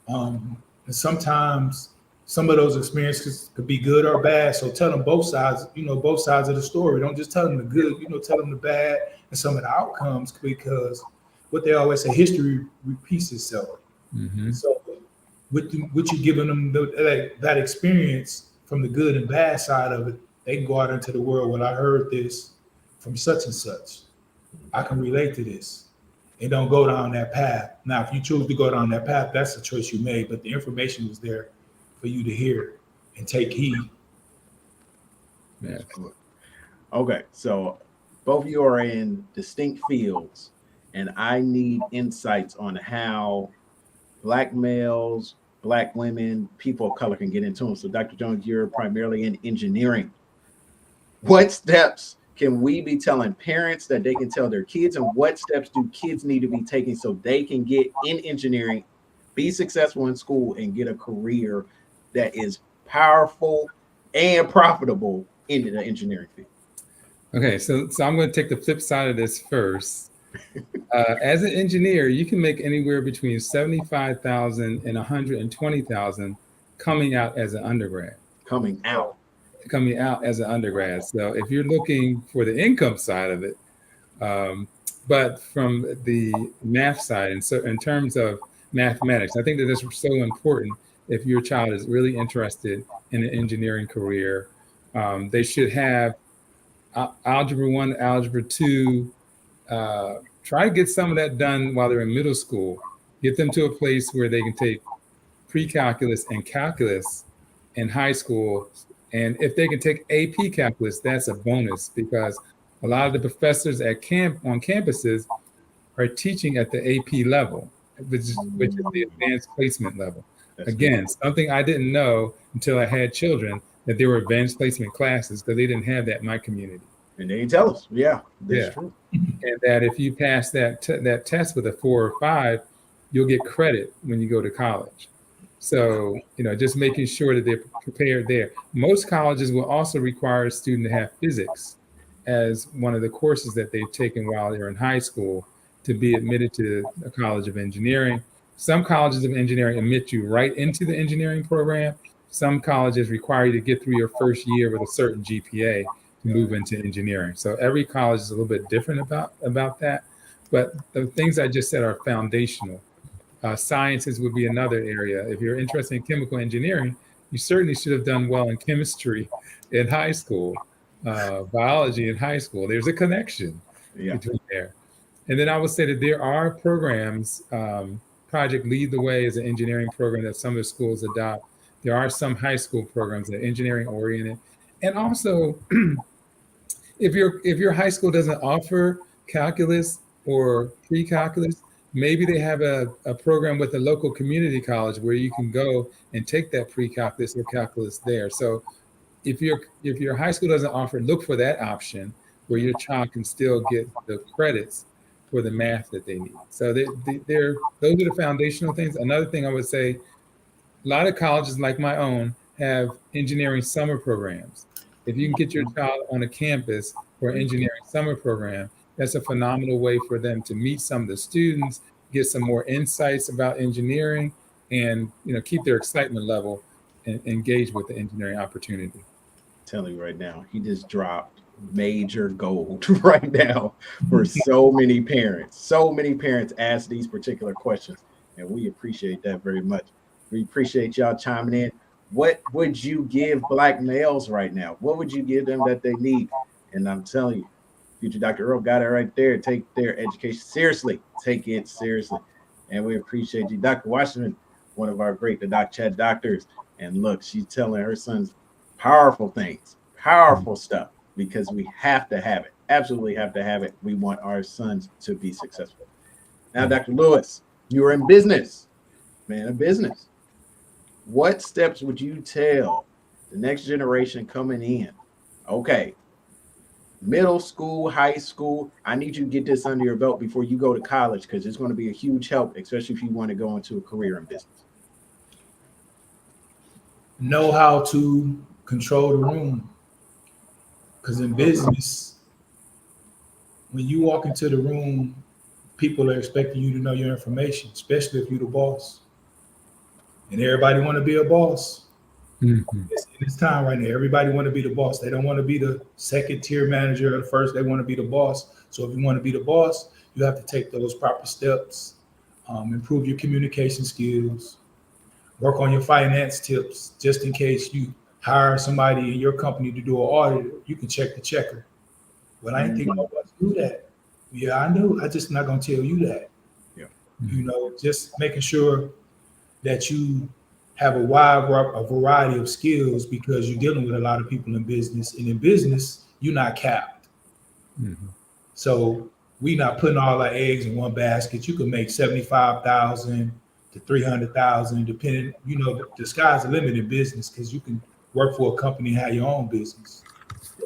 A: And sometimes some of those experiences could be good or bad. So tell them both sides, both sides of the story. Don't just tell them the good, tell them the bad and some of the outcomes, because what they always say, history repeats itself. So with you giving them that experience from the good and bad side of it, they can go out into the world. Well, I heard this from such and such. I can relate to this. And don't go down that path. Now, if you choose to go down that path, that's a choice you made, but the information was there for you to hear and take heed.
C: Yeah.
B: Okay, so both of you are in distinct fields, and I need insights on how black males, black women, people of color can get into them. So Dr. Jones, you're primarily in engineering. What steps can we be telling parents that they can tell their kids, and what steps do kids need to be taking so they can get in engineering, be successful in school, and get a career that is powerful and profitable in the engineering field?
C: Okay, so I'm going to take the flip side of this first. As an engineer, you can make anywhere between $75,000 and $120,000 coming out as an undergrad.
B: Coming out
C: As an undergrad. So if you're looking for the income side of it, but from the math side, and so in terms of mathematics, I think that that's so important. If your child is really interested in an engineering career, they should have Algebra 1, Algebra 2. Try to get some of that done while they're in middle school. Get them to a place where they can take pre-calculus and calculus in high school. And if they can take AP calculus, that's a bonus, because a lot of the professors on campuses are teaching at the AP level, which is the advanced placement level. Again, something I didn't know until I had children, that there were advanced placement classes, because they didn't have that in my community.
B: And they tell us, that's true.
C: And that if you pass that test with a 4 or 5, you'll get credit when you go to college. So, just making sure that they're prepared there. Most colleges will also require a student to have physics as one of the courses that they've taken while they're in high school to be admitted to a college of engineering. Some colleges of engineering admit you right into the engineering program. Some colleges require you to get through your first year with a certain GPA to move into engineering. So every college is a little bit different about that. But the things I just said are foundational. Sciences would be another area. If you're interested in chemical engineering, you certainly should have done well in chemistry in high school, biology in high school. There's a connection between there. And then I would say that there are programs, Project Lead the Way is an engineering program that some of the schools adopt. There are some high school programs that are engineering oriented. And also, if your high school doesn't offer calculus or pre-calculus, maybe they have a program with a local community college where you can go and take that pre-calculus or calculus there. So if your high school doesn't offer, look for that option where your child can still get the credits for the math that they need. So those are the foundational things. Another thing I would say, a lot of colleges like my own have engineering summer programs. If you can get your child on a campus for an engineering summer program, that's a phenomenal way for them to meet some of the students, get some more insights about engineering, and keep their excitement level and engage with the engineering opportunity.
B: Telling you right now, he just dropped major gold right now for so many parents. So many parents ask these particular questions, and we appreciate that very much. We appreciate y'all chiming in. What would you give Black males right now? What would you give them that they need? And I'm telling you, future Dr. Earl got it right there. Take their education seriously. Take it seriously. And we appreciate you. Dr. Washington, one of our great, the Doc Chat doctors. And look, she's telling her sons powerful things, powerful stuff, because we have to have it. Absolutely have to have it. We want our sons to be successful. Now, Dr. Lewis, you're in business, man of business. What steps would you tell the next generation coming in? Okay, middle school, high school, I need you to get this under your belt before you go to college, because it's going to be a huge help, especially if you want to go into a career in business.
A: Know how to control the room. Because in business, when you walk into the room, people are expecting you to know your information, especially if you're the boss. And everybody want to be a boss.
C: Mm-hmm.
A: It's time right now. Everybody want to be the boss. They don't want to be the second tier manager or the first. They want to be the boss. So if you want to be the boss, you have to take those proper steps, improve your communication skills, work on your finance tips, just in case you hire somebody in your company to do an audit, you can check the checker. Well, I didn't think nobody do that. Yeah, I know. I just not gonna tell you that.
B: Yeah.
A: Just making sure that you have a variety of skills, because you're dealing with a lot of people in business, and in business, you're not capped.
C: Mm-hmm.
A: So we not putting all our eggs in one basket. You can make 75,000 to 300,000, depending. The sky's the limit in business, because you can work for a company and have your own business,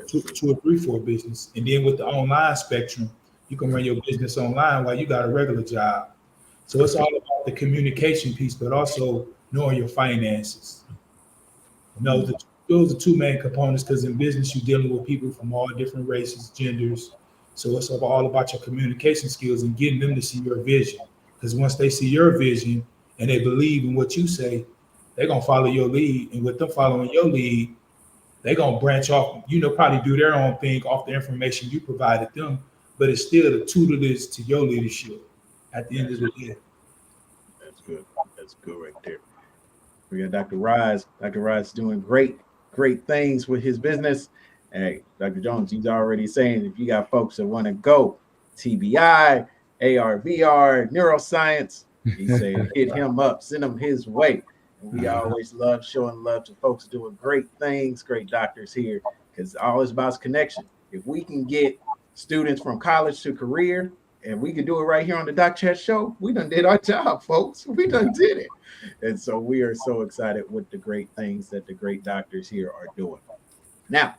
A: two or three for a business, and then with the online spectrum, you can run your business online while you got a regular job. So it's all about the communication piece, but also knowing your finances. Those are two main components, because in business, you're dealing with people from all different races, genders. So it's all about your communication skills and getting them to see your vision. Because once they see your vision and they believe in what you say, they're going to follow your lead. And with them following your lead, they're going to branch off, probably do their own thing off the information you provided them. But it's still the tutelage to your leadership at the end of the day.
B: That's good. That's good right there. We got Dr. Rise. Dr. Rise doing great things with his business. Hey, Dr. Jones, he's already saying if you got folks that want to go TBI, AR, VR, neuroscience, he said hit him up, send him his way. And we always love showing love to folks doing great things, great doctors here, because all it's about is connection. If we can get students from college to career, and we can do it right here on the Doc Chat Show, we done did our job, folks. We done did it. And so we are so excited with the great things that the great doctors here are doing. Now,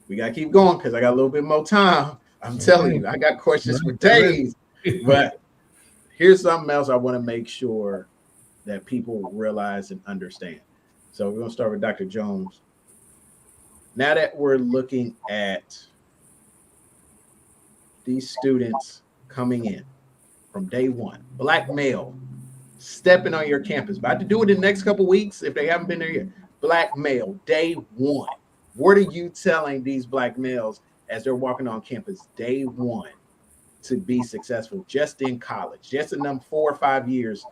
B: we got to keep going, because I got a little bit more time. I'm telling you, I got questions for days. But here's something else I want to make sure that people realize and understand. So we're going to start with Dr. Jones. Now that we're looking at these students coming in from day one, Black male, stepping on your campus, about to do it in the next couple weeks if they haven't been there yet. Black male, day one. What are you telling these black males as they're walking on campus day one to be successful just in college, just in them 4 or 5 years?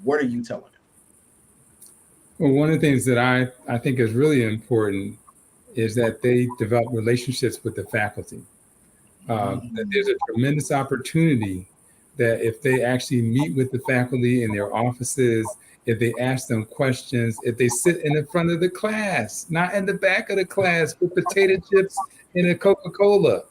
B: What are you telling them?
C: Well, one of the things that I think is really important is that they develop relationships with the faculty. That there's a tremendous opportunity that if they actually meet with the faculty in their offices, if they ask them questions, if they sit in the front of the class, not in the back of the class with potato chips and a Coca-Cola,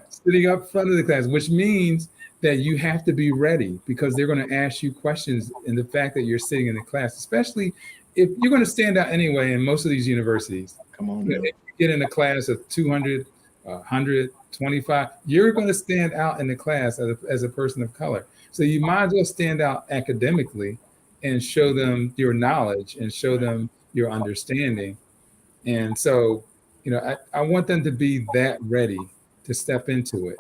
C: sitting up front of the class, which means that you have to be ready because they're going to ask you questions. And the fact that you're sitting in the class, especially if you're going to stand out anyway in most of these universities,
B: Come on,
C: if you get in a class of 200, 125, you're going to stand out in the class as a person of color. So you might as well stand out academically and show them your knowledge and show them your understanding. And so, I want them to be that ready to step into it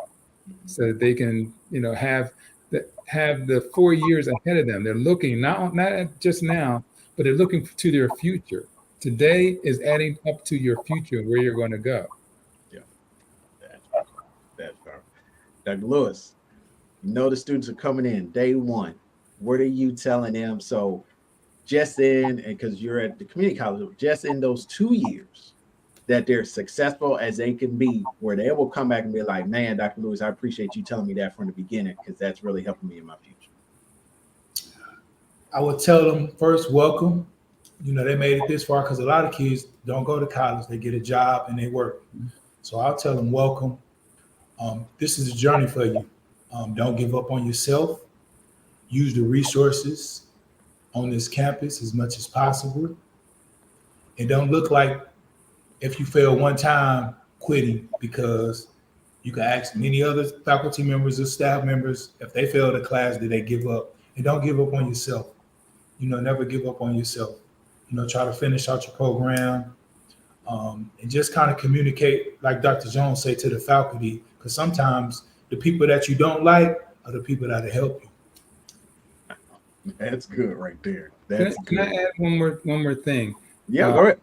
C: so that they can, have the 4 years ahead of them. They're looking not at just now, but they're looking to their future. Today is adding up to your future, where you're going to go.
B: That's powerful. Dr. Lewis, the students are coming in day one. What are you telling them? So just in, and because you're at the community college, just in those 2 years that they're successful as they can be, where they will come back and be like, man, Dr. Lewis, I appreciate you telling me that from the beginning because that's really helping me in my future.
A: I would tell them first, welcome. They made it this far because a lot of kids don't go to college. They get a job and they work. So I'll tell them, welcome. This is a journey for you. Don't give up on yourself. Use the resources on this campus as much as possible. And don't look like if you fail one time, quitting, because you can ask many other faculty members or staff members, if they fail the class, did they give up? And don't give up on yourself. Never give up on yourself. Try to finish out your program. And just kind of communicate, like Dr. Jones said, to the faculty, because sometimes the people that you don't like are the people that help you.
B: That's good right there.
C: Can I add one more thing?
B: Yeah, go ahead.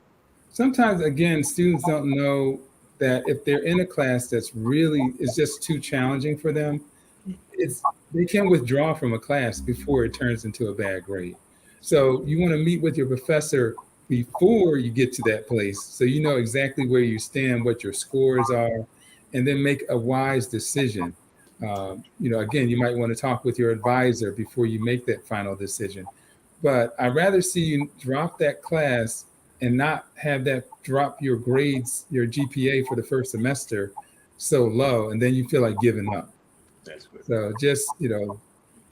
C: Sometimes, again, students don't know that if they're in a class that's really is just too challenging for them, they can withdraw from a class before it turns into a bad grade. So you want to meet with your professor before you get to that place, so you know exactly where you stand, what your scores are, and then make a wise decision. Again, you might want to talk with your advisor before you make that final decision. But I'd rather see you drop that class and not have that drop your grades, your GPA for the first semester so low, and then you feel like giving up.
B: That's good.
C: So just, don't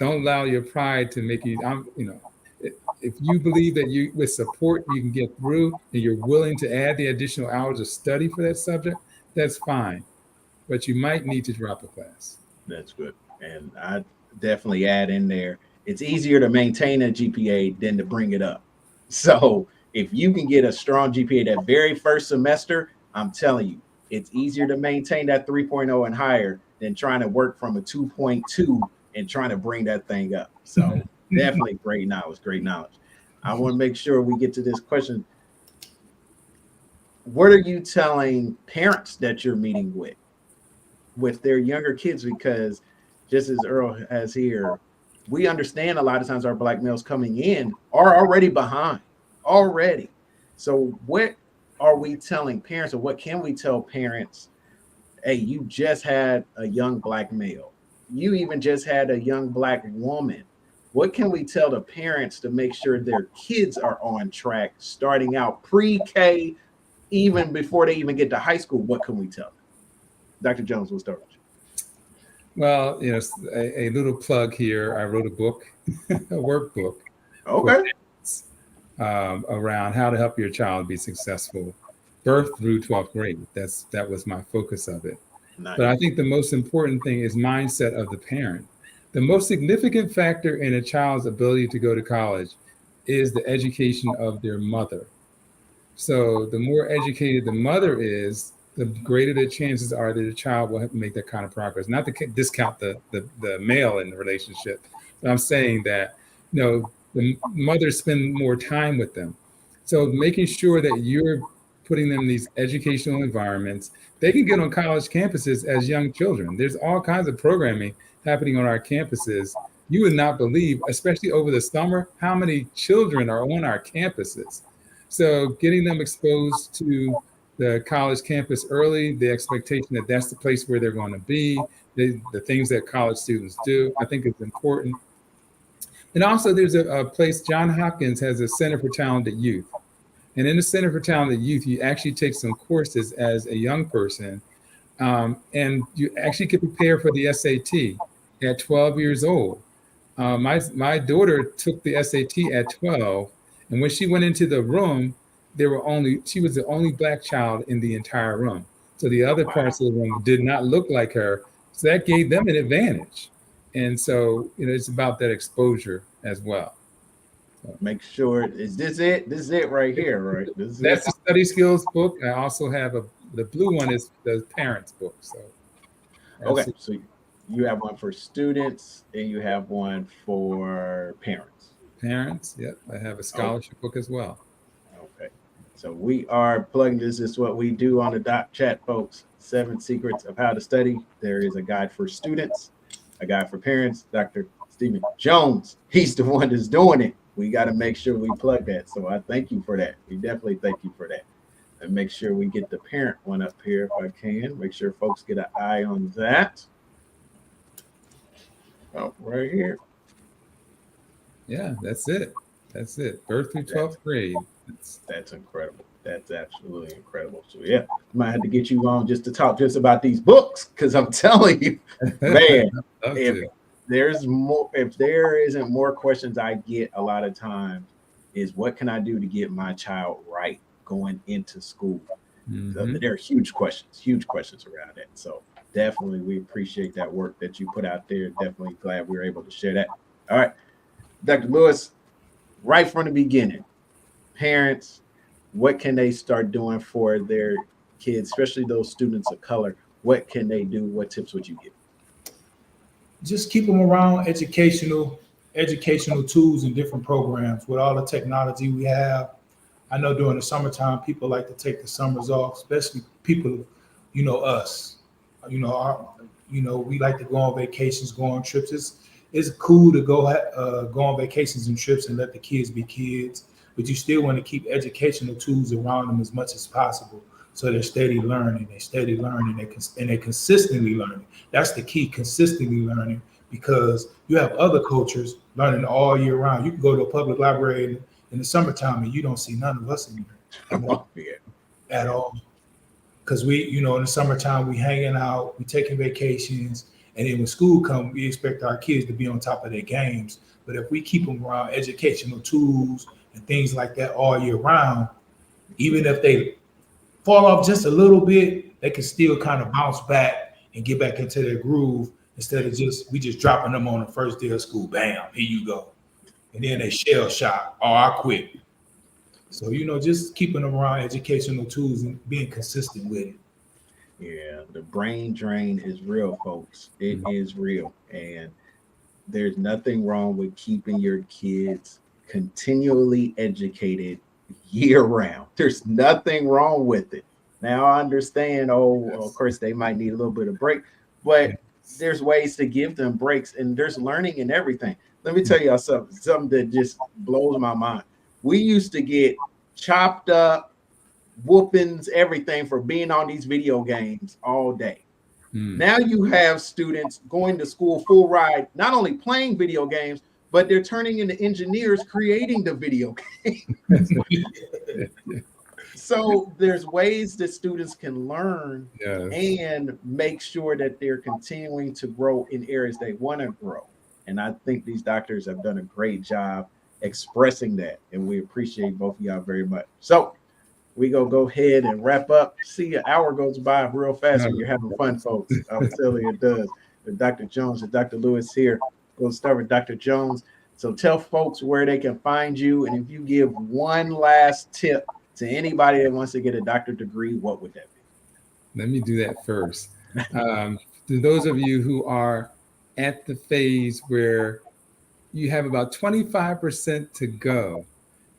C: allow your pride to make you, if you believe that with support you can get through and you're willing to add the additional hours of study for that subject, that's fine. But you might need to drop a class.
B: That's good. And I definitely add in there, it's easier to maintain a GPA than to bring it up. So if you can get a strong GPA that very first semester, I'm telling you, it's easier to maintain that 3.0 and higher than trying to work from a 2.2 and trying to bring that thing up. So definitely great knowledge. I want to make sure we get to this question. What are you telling parents that you're meeting with their younger kids? Because just as Earl has here, we understand a lot of times our Black males coming in are already behind already. So what are we telling parents, or what can we tell parents? Hey, you just had a young Black male. You even just had a young Black woman. What can we tell the parents to make sure their kids are on track starting out pre-K, even before they even get to high school? What can we tell them? Dr. Jones, we'll start with you.
C: Well, a little plug here. I wrote a book, a workbook.
B: Okay.
C: Around how to help your child be successful, birth through 12th grade. That was my focus of it. Nice. But I think the most important thing is mindset of the parent. The most significant factor in a child's ability to go to college is the education of their mother. So the more educated the mother is, the greater the chances are that the child will have to make that kind of progress. Not to discount the male in the relationship, But I'm saying that, the mothers spend more time with them. So making sure that you're putting them in these educational environments, they can get on college campuses as young children. There's all kinds of programming happening on our campuses. You would not believe, especially over the summer, how many children are on our campuses. So getting them exposed to the college campus early, the expectation that that's the place where they're going to be, the things that college students do, I think is important. And also there's a place, John Hopkins has a Center for Talented Youth. And in the Center for Talented Youth, you actually take some courses as a young person, and you actually get prepared for the SAT at 12 years old. My daughter took the SAT at 12, and when she went into the room, she was the only Black child in the entire room. So the other parts of the room did not look like her. So that gave them an advantage. And so, it's about that exposure as well.
B: Make sure, is this it? This is it right here, right?
C: That's the study skills book. I also have the blue one is the parents book. So
B: okay, so you have one for students and you have one for parents.
C: Parents, yep. I have a scholarship book as well.
B: Okay, so we are plugging this. Is what we do on the Doc Chat, folks. 7 secrets of how to study. There is a guide for students, a guide for parents. Dr. Stephen Jones, he's the one that's doing it. We got to make sure we plug that. So I thank you for that. We definitely thank you for that. And make sure we get the parent one up here if I can. Make sure folks get an eye on that. Oh, right here.
C: Yeah, that's it. That's it. Birth through 12th grade.
B: That's incredible. That's absolutely incredible. So yeah, I might have to get you on just to talk just about these books, because I'm telling you, man, if there isn't more questions I get a lot of times is, what can I do to get my child right going into school? Mm-hmm. There are huge questions around that. So definitely we appreciate that work that you put out there. Definitely glad we were able to share that. All right, Dr. Lewis, right from the beginning, parents, what can they start doing for their kids, especially those students of color? What can they do? What tips would you give?
A: Just keep them around educational tools and different programs. With all the technology we have, I know during the summertime, people like to take the summers off, especially people, us. We like to go on vacations, go on trips. It's cool to go on vacations and trips and let the kids be kids, but you still want to keep educational tools around them as much as possible. So they're steady learning, and they're consistently learning. That's the key, consistently learning, because you have other cultures learning all year round. You can go to a public library in the summertime and you don't see none of us in there at all. Because we, in the summertime, we hanging out, we taking vacations, and then when school comes, we expect our kids to be on top of their games. But if we keep them around educational tools and things like that all year round, even if they fall off just a little bit, they can still kind of bounce back and get back into their groove, instead of we just dropping them on the first day of school. Bam, here you go. And then they shell shock. Oh, I quit. So, just keeping them around educational tools and being consistent with it.
B: Yeah, the brain drain is real, folks. It is real. And there's nothing wrong with keeping your kids continually educated year round. There's nothing wrong with it. Now I understand, of course they might need a little bit of break, but there's ways to give them breaks, and there's learning in everything. Let me tell y'all something that just blows my mind. We used to get chopped up, whoopings, everything for being on these video games all day. Now you have students going to school full ride, not only playing video games, but they're turning into engineers creating the video games. So there's ways that students can learn and make sure that they're continuing to grow in areas they want to grow. And I think these doctors have done a great job expressing that. And we appreciate both of y'all very much. So we go ahead and wrap up. See, an hour goes by real fast when you're having fun, folks. I'm telling you, it does. With Dr. Jones and Dr. Lewis here. We'll start with Dr. Jones. So tell folks where they can find you. And if you give one last tip to anybody that wants to get a doctorate degree, what would that be?
C: Let me do that first. To those of you who are at the phase where you have about 25% to go.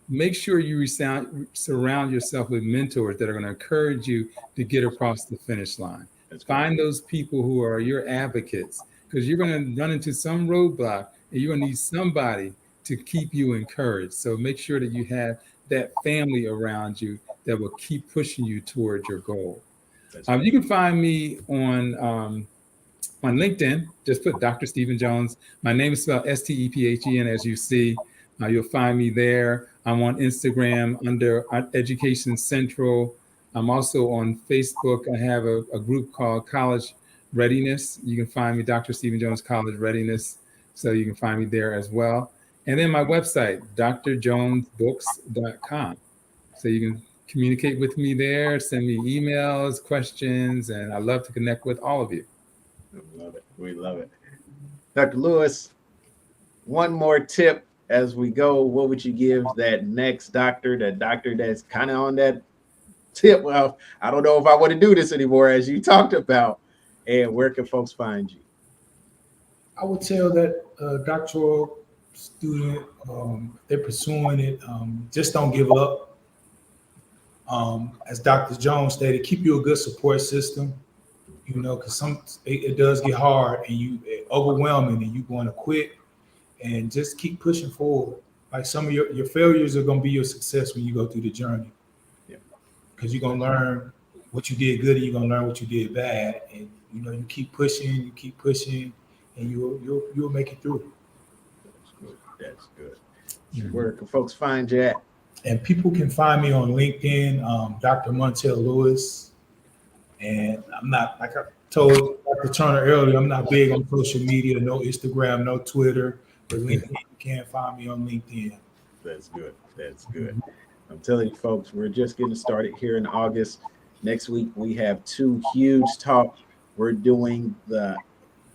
C: Make sure you surround yourself with mentors that are going to encourage you to get across the finish line. Find those people who are your advocates, because you're going to run into some roadblock and you're going to need somebody to keep you encouraged. So make sure that you have that family around you that will keep pushing you towards your goal. You can find me on LinkedIn. Just put Dr. Stephen Jones. My name is spelled Stephen, as you see. You'll find me there. I'm on Instagram under Education Central. I'm also on Facebook. I have a group called College Readiness. You can find me, Dr. Stephen Jones College Readiness. So you can find me there as well. And then my website, drjonesbooks.com. So you can communicate with me there, send me emails, questions, and I love to connect with all of you.
B: We love it. We love it. Dr. Lewis, one more tip as we go. What would you give that next doctor, that doctor that's kind of on that tip? Well, I don't know if I want to do this anymore, as you talked about. And where can folks find you?
A: I would tell that doctoral student, they're pursuing it, just don't give up. As Dr. Jones stated, keep you a good support system. You know, because it does get hard and overwhelming, and you want to quit, and just keep pushing forward. Like some of your failures are going to be your success when you go through the journey.
B: Yeah.
A: Because you're going to learn what you did good and you're going to learn what you did bad. And, you know, you keep pushing, and you'll make it through.
B: That's good. Mm-hmm. Where can folks find you at?
A: And people can find me on LinkedIn, Dr. Montel Lewis. And I'm not, like I told Dr. Turner earlier, I'm not big on social media, no Instagram, no Twitter, but LinkedIn, you can find me on LinkedIn.
B: That's good. That's good. I'm telling you, folks, we're just getting started here in August. Next week, we have 2 huge talks. We're doing the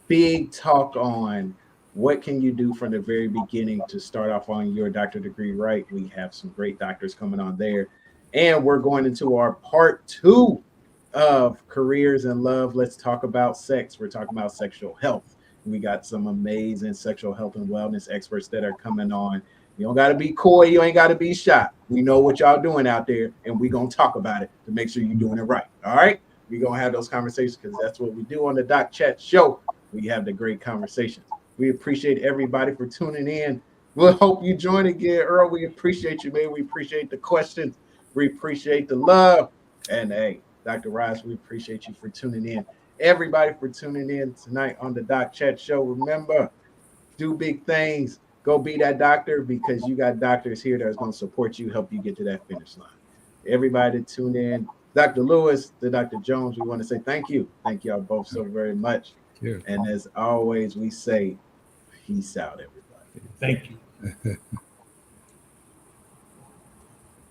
B: big talk on what can you do from the very beginning to start off on your doctorate degree right. We have some great doctors coming on there. And we're going into our part 2 of careers and love. Let's talk about sex. We're talking about sexual health. We got some amazing sexual health and wellness experts that are coming on. You don't got to be coy. You ain't got to be shy. We know what y'all doing out there, and we're going to talk about it to make sure you're doing it right. All right? We're going to have those conversations because that's what we do on the Doc Chat Show. We have the great conversations. We appreciate everybody for tuning in. We'll hope you join again, Earl. We appreciate you, man. We appreciate the questions. We appreciate the love. And, hey, Dr. Rice, we appreciate you for tuning in. Everybody for tuning in tonight on the Doc Chat Show. Remember, do big things. Go be that doctor, because you got doctors here that are going to support you, help you get to that finish line. Everybody tune in. Dr. Lewis, to Dr. Jones, we want to say thank you. Thank y'all both so very much. And as always, we say, peace out, everybody.
A: Thank you.